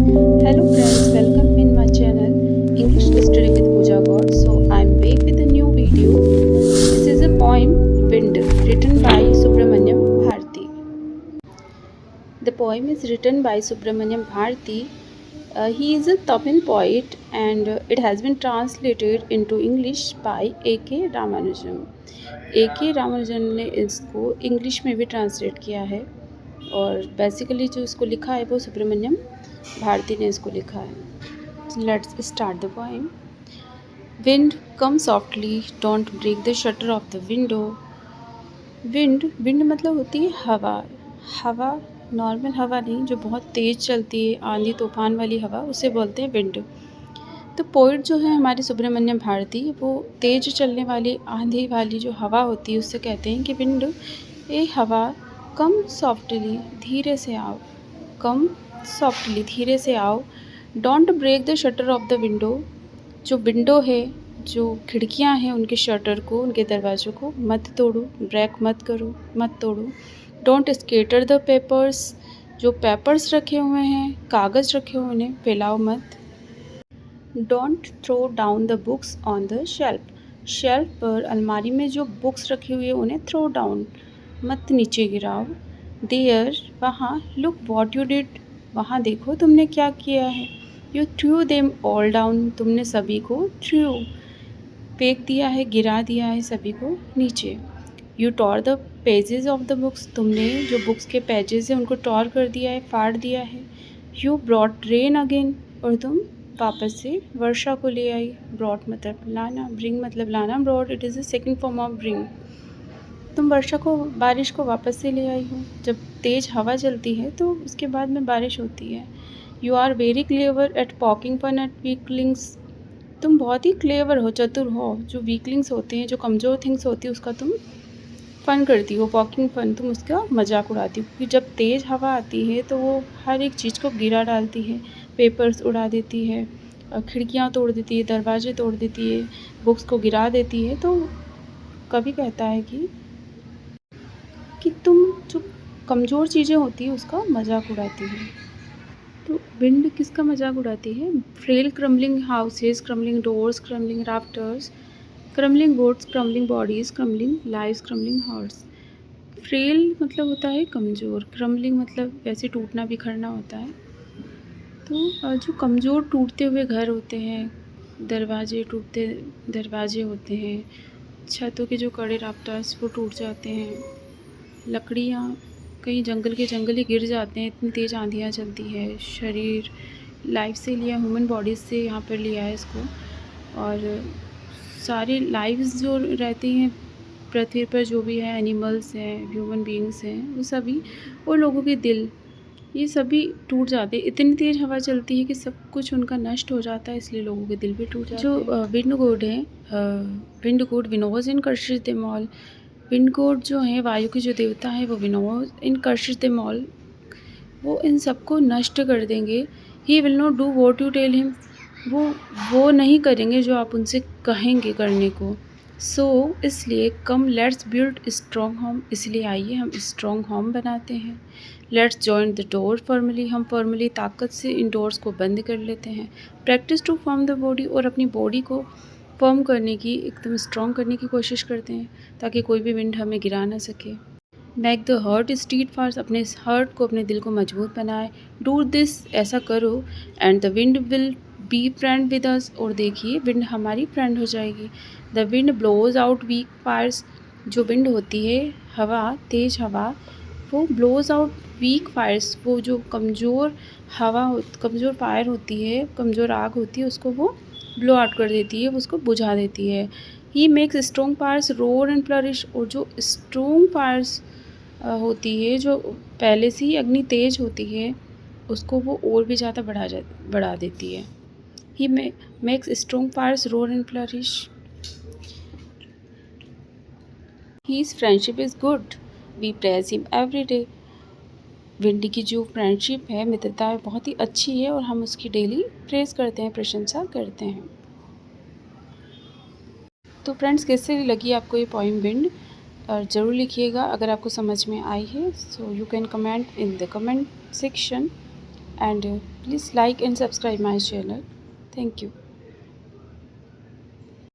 Hello friends, welcome in my channel English Study with Pooja God. So I'm back with a new video. This is a poem Wind written by Subramanyam Bharati. The poem is written by Subramanyam Bharati. He is a Tamil poet and it has been translated into English by A.K. Ramanujan. A.K. Ramanujan ने इसको English में भी translate किया है और basically जो इसको लिखा है वो सुब्रमण्यम भारती ने इसको लिखा है। Let's start the poem. Wind come softly, don't break the shutter of the window. Wind मतलब होती है हवा। हवा नॉर्मल हवा नहीं, जो बहुत तेज़ चलती है, आंधी तूफान वाली हवा, उसे बोलते हैं विंड। तो पोइट जो है हमारे सुब्रमण्यम भारती, वो तेज़ चलने वाली आंधी वाली जो हवा होती है उससे कहते हैं कि विंड, ए हवा, कम सॉफ्टली, धीरे से आओ। कम सॉफ्टली, धीरे से आओ। Don't break the shutter of the window, जो विंडो है, जो खिड़कियां हैं, उनके शटर को, उनके दरवाज़ों को मत तोड़ो, ब्रेक मत करो, मत तोड़ो। डोंट स्केटर द पेपर्स, जो पेपर्स रखे हुए हैं, कागज़ रखे हुए, उन्हें फैलाओ मत। Don't throw down the books on the shelf, shelf पर, अलमारी में जो बुक्स रखी हुई है उन्हें थ्रो डाउन, मत नीचे गिराओ। देयर, वहाँ, लुक वॉट यू डिड, वहाँ देखो तुमने क्या किया है। You through them all down, तुमने सभी को थ्रू, फेंक दिया है, गिरा दिया है सभी को नीचे। You tore the pages of the books, तुमने जो बुक्स के पेजेस हैं उनको टॉर कर दिया है, फाड़ दिया है। यू ब्रॉट रेन अगेन, और तुम वापस से वर्षा को ले आई। ब्रॉट मतलब लाना, ब्रिंग मतलब लाना, brought it is the second form of bring. तुम वर्षा को, बारिश को वापस से ले आई हो। जब तेज़ हवा चलती है तो उसके बाद में बारिश होती है। You are very clever at poking fun at weaklings, तुम बहुत ही क्लेवर हो, चतुर हो। जो वीकलिंग्स होते हैं, जो कमज़ोर थिंग्स होती है, उसका तुम फ़न करती हो, पॉकिंग फन, तुम उसका मजाक उड़ाती हो। क्योंकि जब तेज़ हवा आती है तो वो हर एक चीज़ को गिरा डालती है, पेपर्स उड़ा देती है, खिड़कियाँ तोड़ देती है, दरवाजे तोड़ देती है, बुक्स को गिरा देती है। तो कवि कहता है कि तुम जो कमज़ोर चीज़ें होती है उसका मजाक उड़ाती है। तो विंड किसका मजाक उड़ाती है? Frail crumbling houses, crumbling doors, crumbling rafters, crumbling boats, crumbling bodies, crumbling lives, crumbling hearts. Frail मतलब होता है कमज़ोर, क्रम्बलिंग मतलब वैसे टूटना बिखरना होता है। तो जो कमज़ोर टूटते हुए घर होते हैं, दरवाजे टूटते दरवाजे होते हैं, छतों के जो कड़े राफ्टर्स वो टूट जाते हैं, लकड़ियाँ कहीं जंगल के जंगल ही गिर जाते हैं, इतनी तेज़ आंधियाँ चलती है। शरीर, लाइफ से लिया, ह्यूमन बॉडीज़ से यहाँ पर लिया है इसको। और सारी लाइव्स जो रहती हैं पृथ्वी पर, जो भी है, एनिमल्स हैं, ह्यूमन बीइंग्स हैं, वो सभी, और लोगों के दिल, ये सभी टूट जाते हैं। इतनी तेज़ हवा चलती है कि सब कुछ उनका नष्ट हो जाता है, इसलिए लोगों के दिल भी टूट जाते हैं। जो विंड गॉड है, विंड गॉड विनोज इन कर्शिश देम ऑल, विंड गॉड जो है, वायु के जो देवता है, वो विनोज इन कर्शिश देम ऑल, वो इन सबको नष्ट कर देंगे। He will not do what you tell him, वो नहीं करेंगे जो आप उनसे कहेंगे करने को। सो इसलिए come let's build strong home, इसलिए आइए हम स्ट्रॉन्ग होम बनाते हैं। Let's join the door formally, हम फॉर्मली ताकत से इन डोर्स को बंद कर लेते हैं। Practice to form the body, और अपनी बॉडी को फॉर्म करने की, एकदम स्ट्रॉन्ग करने की कोशिश करते हैं ताकि कोई भी विंड हमें गिरा ना सके। Make the heart steadfast, अपने हर्ट को, अपने दिल को मजबूत बनाए। डू दिस, ऐसा करो। And the wind will be friend with us, और देखिए विंड हमारी फ्रेंड हो जाएगी। The wind blows out weak fires, जो विंड होती है, हवा, तेज़ हवा, वो ब्लोज आउट वीक फायर्स, वो जो कमज़ोर हवा कमज़ोर फायर होती है, कमज़ोर आग होती है, उसको वो ब्लो आउट कर देती है, उसको बुझा देती है। He makes strong fires roar and flourish, और जो स्ट्रॉन्ग फायर्स होती है, जो पहले से ही अग्नि तेज होती है, उसको वो और भी ज़्यादा बढ़ा देती है। He makes strong fires roar and flourish. His friendship is good, we praise him every day, windy की जो फ्रेंडशिप है, मित्रता है, बहुत ही अच्छी है और हम उसकी डेली प्रेज करते हैं, प्रशंसा करते हैं। तो फ्रेंड्स, कैसे लगी आपको ये पोइम विंड, और ज़रूर लिखिएगा अगर आपको समझ में आई है। So you can comment in the comment section, and please like and subscribe my channel. Thank you.